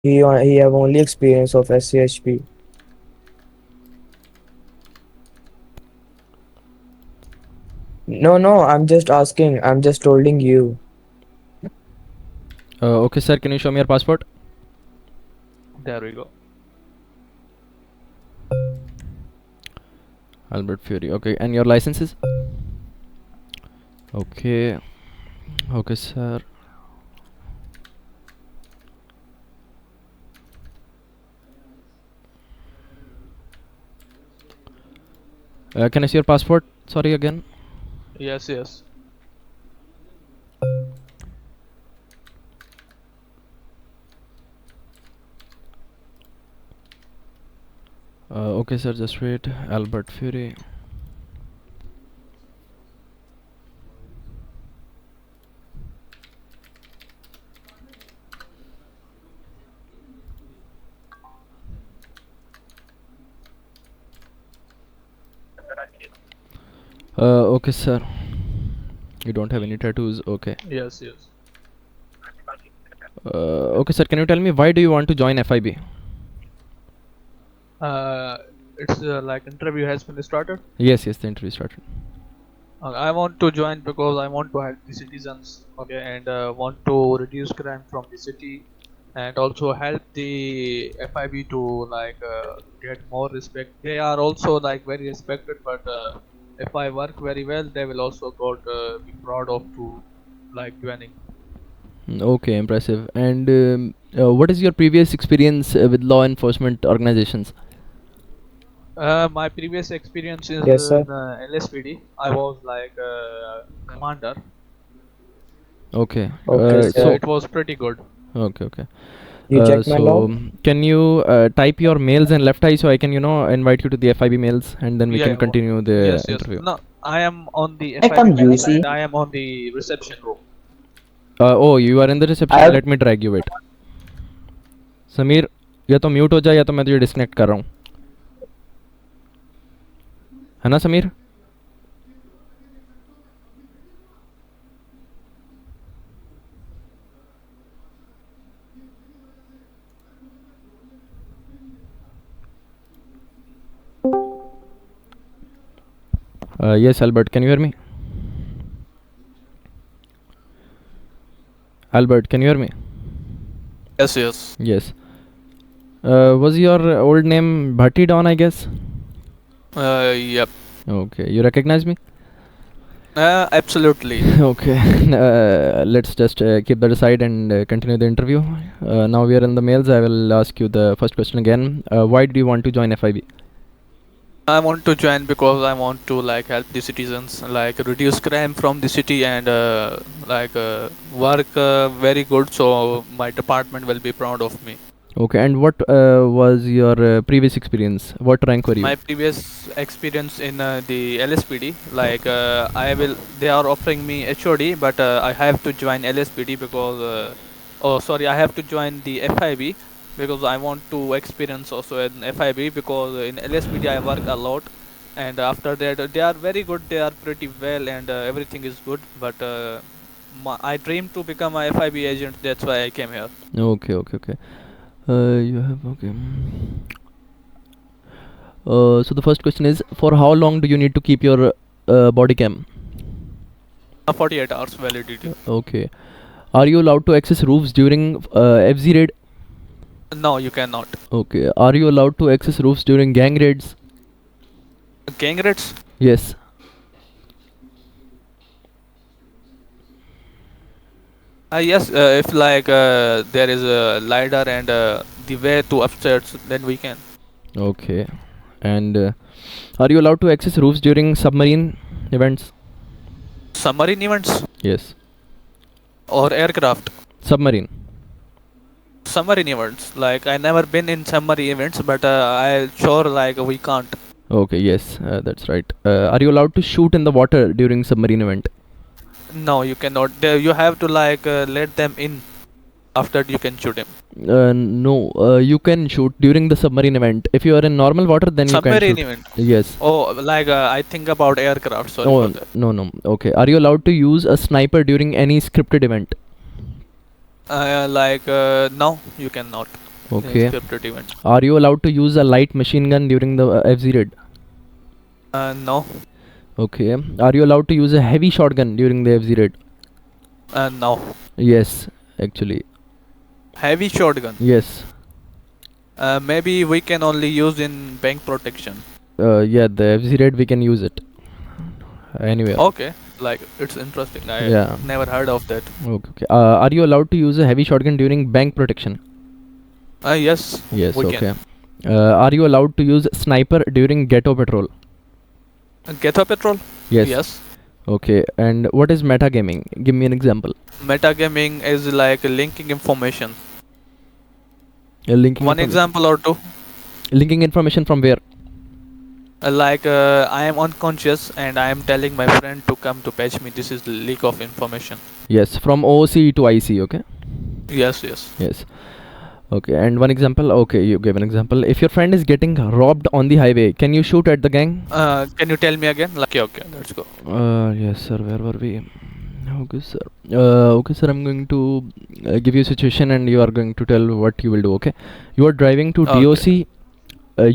He have only experience of SCHP. No, I'm just asking. I'm just telling you. Okay, sir, can you show me your passport? There we go. Albert Fury. Okay, and your licenses? Okay. Okay, sir. Can I see your passport? Sorry again. Yes, yes. Okay, sir, just wait. Albert Fury. Okay, sir. You don't have any tattoos. Okay. Yes, yes. Okay, sir, can you tell me why do you want to join FIB? It's like interview has been started. Yes, the interview started. I want to join because I want to help the citizens, okay, and want to reduce crime from the city, and also help the FIB to get more respect. They are also like very respected, but if I work very well, they will also got be proud of to like joining. Okay, impressive. And what is your previous experience with law enforcement organizations? My previous experience is Yes, sir. in LSPD. I was like commander. Okay. Okay, So sir. it was pretty good. Okay. You check my So log? can you type your mails and left eye so I can invite you to the FIB mails and then we Yeah, can continue the yes, yes. interview. No, I am on the I FIB come mails and UC. I am on the reception room. Oh, you are in the I reception. have Let me drag you. Wait. Sameer या तो mute हो जाए या तो मैं तुझे disconnect कर रहा हूँ है ना Sameer Yes, Albert, can you hear me? Albert, can you hear me? Yes, yes. Yes. Was your old name Bhatti Don, I guess? Yep. Okay, you recognize me? Absolutely. Okay, let's just keep that aside and continue the interview. Now we are in the mails. I will ask you the first question again. Why do you want to join FIB? I want to join because I want to like help the citizens, like reduce crime from the city and work very good. So my department will be proud of me. Okay, and what was your previous experience? What rank were you? My previous experience in the LSPD, they are offering me HOD, but I have to join LSPD because, I have to join the FIB because I want to experience also in FIB because in LSPD I work a lot, and after that they are very good, they are pretty well, and everything is good. But I dream to become a FIB agent. That's why I came here. Okay. You have okay. So the first question is, for how long do you need to keep your body cam? 48 hours validity. Okay. Are you allowed to access roofs during FZ raid? No, you cannot. Okay. Are you allowed to access roofs during gang raids? Gang raids? Yes. Yes, if there is a ladder and the way to upstairs, then we can. Okay. And are you allowed to access roofs during submarine events? Submarine events Yes. or aircraft? Submarine. Submarine events. Like I never been in submarine events, but I sure like we can't. Okay. Yes, that's right. Are you allowed to shoot in the water during submarine event? No, you cannot. You have to let them in. After you can shoot him. No. You can shoot during the submarine event. If you are in normal water, then you can Submarine shoot. event. Yes. Oh, I think about aircraft. Sorry Oh, for that. no. Okay. Are you allowed to use a sniper during any scripted event? No, you cannot. Okay. scripted event. Are you allowed to use a light machine gun during the FZ raid? No. Okay. Are you allowed to use a heavy shotgun during the FZ raid? No. Yes, actually. Heavy shotgun. Yes. Maybe we can only use in bank protection. Yeah, the FZ raid we can use it. Anywhere. Okay. Like it's interesting. I Yeah. never heard of that. Okay. Are you allowed to use a heavy shotgun during bank protection? Yes. Yes. We Okay. can. Are you allowed to use sniper during ghetto patrol? Ghetto patrol. Yes. Yes. Okay. And what is metagaming? Give me an example. Metagaming is like linking information. Linking One example or two. Linking information from where? Like I am unconscious and I am telling my friend to come to fetch me. This is leak of information. Yes, from OOC to IC. Okay. Yes. Yes. Yes. Okay. And one example. Okay, you gave an example. If your friend is getting robbed on the highway, can you shoot at the gang? Can you tell me again? Like, okay. Let's go. Yes, sir. Where were we? Okay, sir. Okay, sir. I'm going to give you a situation, and you are going to tell what you will do. Okay. You are driving to Okay. DOC.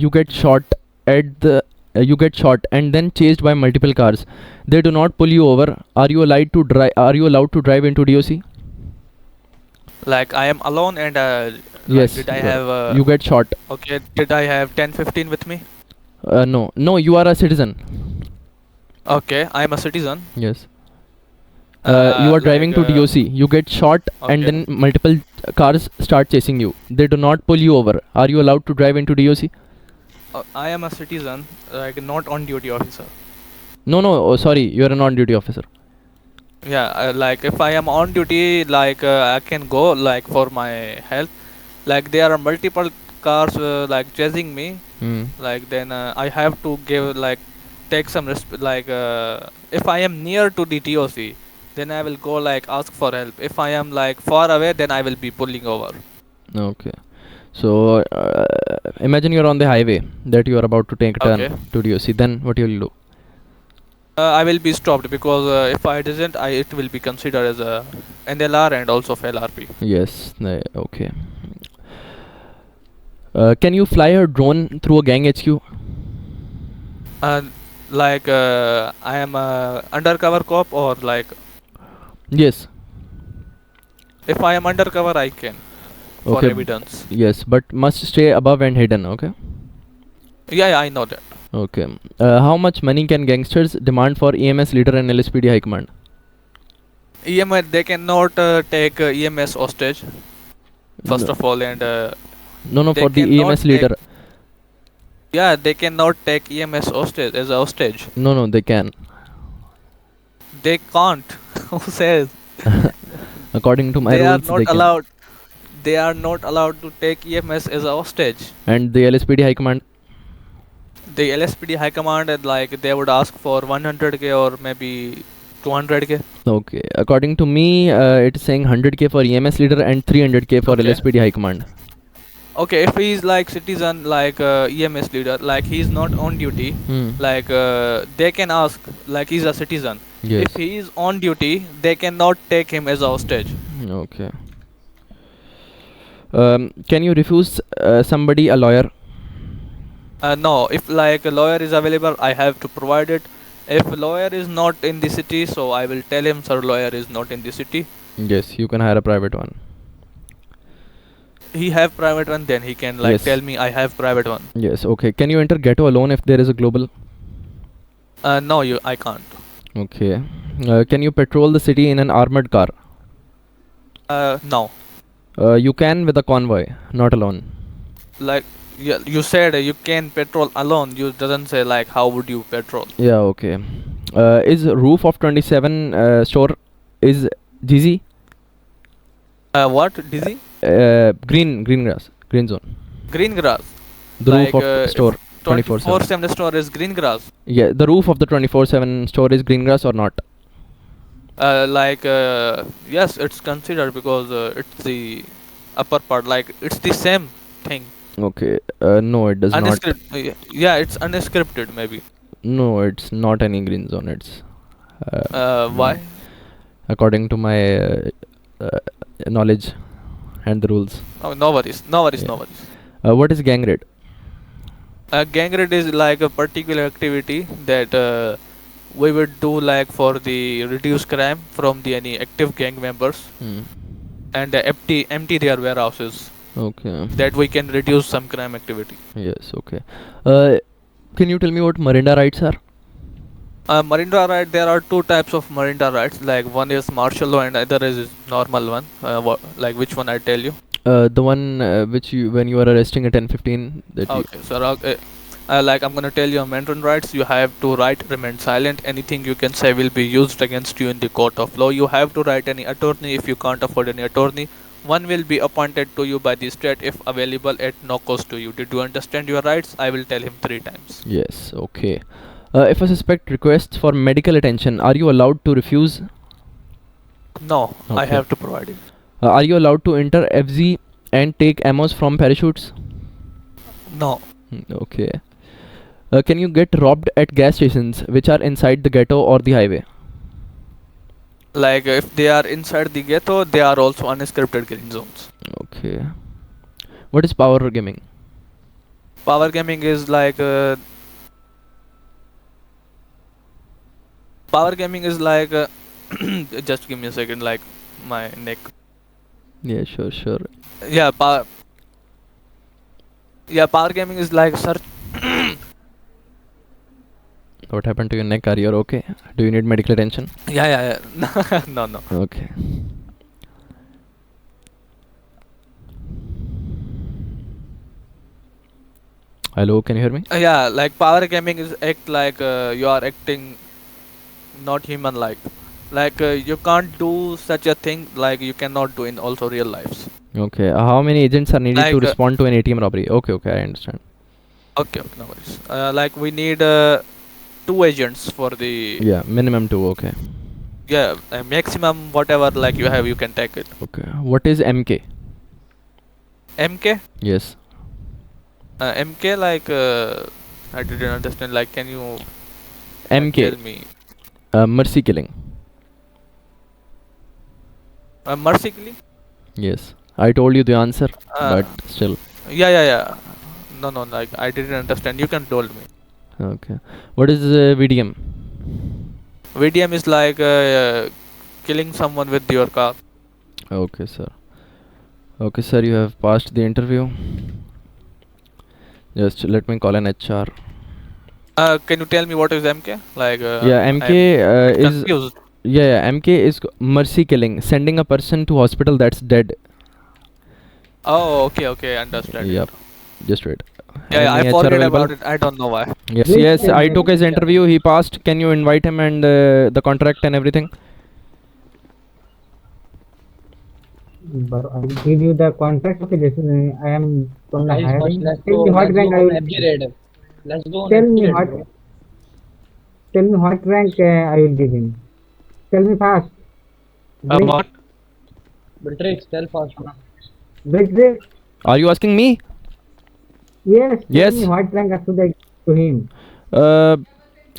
You get shot at the. You get shot and then chased by multiple cars. They do not pull you over. Are you allowed to drive? Are you allowed to drive into DOC? Like I am alone and Yes. did I have you get shot. okay, did I have 10-15 with me? No. No. You are a citizen. Okay, I am a citizen. Yes. You are driving like, to DOC. You get shot and okay. then multiple cars start chasing you. They do not pull you over. Are you allowed to drive into DOC? I am a citizen, like not on duty officer. No, no. Oh, sorry. You are a non-duty officer. Yeah, like if I am on duty, like I can go like for my health. Like there are multiple cars like chasing me. Hmm. Like then I have to give like take some like if I am near to the DOC, then I will go like ask for help. If I am like far away, then I will be pulling over. Okay. So imagine you are on the highway that you are about to take a turn Okay. to DOC. Then what you will do? I will be stopped because if I didn't, it will be considered as a NLR and also LRP. Yes. Okay. Can you fly a drone through a gang HQ? Like I am a undercover cop or like Yes. if I am undercover, I can for Okay. evidence. Yes, but must stay above and hidden. Okay. Yeah, I know that. Okay. How much money can gangsters demand for EMS leader and LSPD high command? EMS they cannot take EMS hostage. First No. of all, and No, they for the cannot EMS leader. yeah, they cannot take EMS hostage as a hostage. No, they can. They can't. Who says? According to my They are rules, not they can. allowed. They are not allowed to take EMS as a hostage. And the LSPD high command. The LSPD high command like they would ask for 100k or maybe 200k. Okay. According to me, it is saying 100k for EMS leader and 300k for Okay. LSPD high command. Okay, if he is like citizen, like EMS leader, like he is not on duty, Hmm. like they can ask, like he's a citizen. Yes. If he is on duty, they cannot take him as a hostage. Okay. Can you refuse somebody a lawyer? No, if like a lawyer is available, I have to provide it. If a lawyer is not in the city, so I will tell him, sir, lawyer is not in the city. Yes, you can hire a private one. He have private one, then he can like Yes. tell me I have private one. Yes. Okay. Can you enter ghetto alone if there is a global? No, I can't. Okay. Can you patrol the city in an armored car? No. You can with a convoy, not alone. Like you said you can patrol alone. You doesn't say like how would you patrol. Yeah. Okay. Is roof of 27 store is GZ? What? Dizzy? Green grass, green zone. Green grass. The Like, roof of store 24/7. 24/7 store is green grass. Yeah, the roof of the 24/7 store is green grass or not? Yes, it's considered because it's the upper part. Like it's the same thing. Okay. No, it does not. Unscripted. Yeah, it's unscripted maybe. No, it's not any green zone. It's Why? according to my knowledge, and the rules. Oh, no worries, no worries, Yeah. no worries. What is gang raid? Gang raid is like a particular activity that we would do like for the reduce crime from the any active gang members Hmm. and empty their warehouses Okay. that we can reduce some crime activity. Yes. Okay. Can you tell me what Marinda rights are? Marinda right, there are two types of Marinda rights. Like one is martial law and other is normal one. Like which one I tell you? The one which you when you are arresting at 10:15 that you. Okay, so like I'm gonna tell you on Mandarin rights, you have to write remain silent. Anything you can say will be used against you in the court of law. You have to write any attorney if you can't afford any attorney. One will be appointed to you by the state if available at no cost to you. Did you understand your rights? I will tell him 3 times. Yes. Okay. If a suspect requests for medical attention, are you allowed to refuse? No, I Okay. have to provide it. Are you allowed to enter FZ and take ammos from parachutes? No. Okay. Can you get robbed at gas stations which are inside the ghetto or the highway? Like if they are inside the ghetto, they are also unscripted green zones. Okay. What is power gaming? Power gaming is like power gaming is like just give me a second, like my neck. Yeah, sure. Yeah, power. Yeah, power gaming is like search. What happened to your neck? Are you okay? Do you need medical attention? Yeah. No. Okay. Hello, can you hear me? Yeah, like power gaming is act like you are acting not human like. Like you can't do such a thing like you cannot do in also real lives. Okay. How many agents are needed to Like, respond to an ATM robbery? Okay, I understand. Okay, no worries. Like we need 2 agents for the Yeah, minimum 2. Okay. maximum whatever like you have you can take it. Okay. What is MK? MK? Yes. MK like I didn't understand. Like can you MK. tell me? Mercy killing. Mercy killing? Yes. I told you the answer, Uh, but still. Yeah. No, like I didn't understand. You can told me. Okay. What is VDM? VDM is like killing someone with your car. Okay, sir. Okay, sir, you have passed the interview. Just let me call an HR. Can you tell me what is MK? Like Yeah, MK I'm is confused. MK is mercy killing, sending a person to hospital that's dead. Oh, okay, understand. Yep. Just wait. Yeah, I Any HR forget available? about it. I don't know why. Yes, I took his interview. He passed. Can you invite him and the contract and everything? But I will give you the contract. Okay, this is, I am from the Guys, first hiring. let's Tell go. me what Let's rank go I on will. FG raid. Let's go on Tell FG me raid, what. bro. Tell me what rank I will give him. Tell me fast. What? Viltrix, tell fast. Break. Are you asking me? Yes. Yes. Tell me what rank I should I give to him.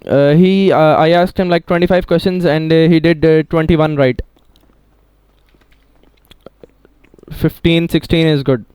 I asked him like 25 questions and he did 21 right. 15, 16 is good.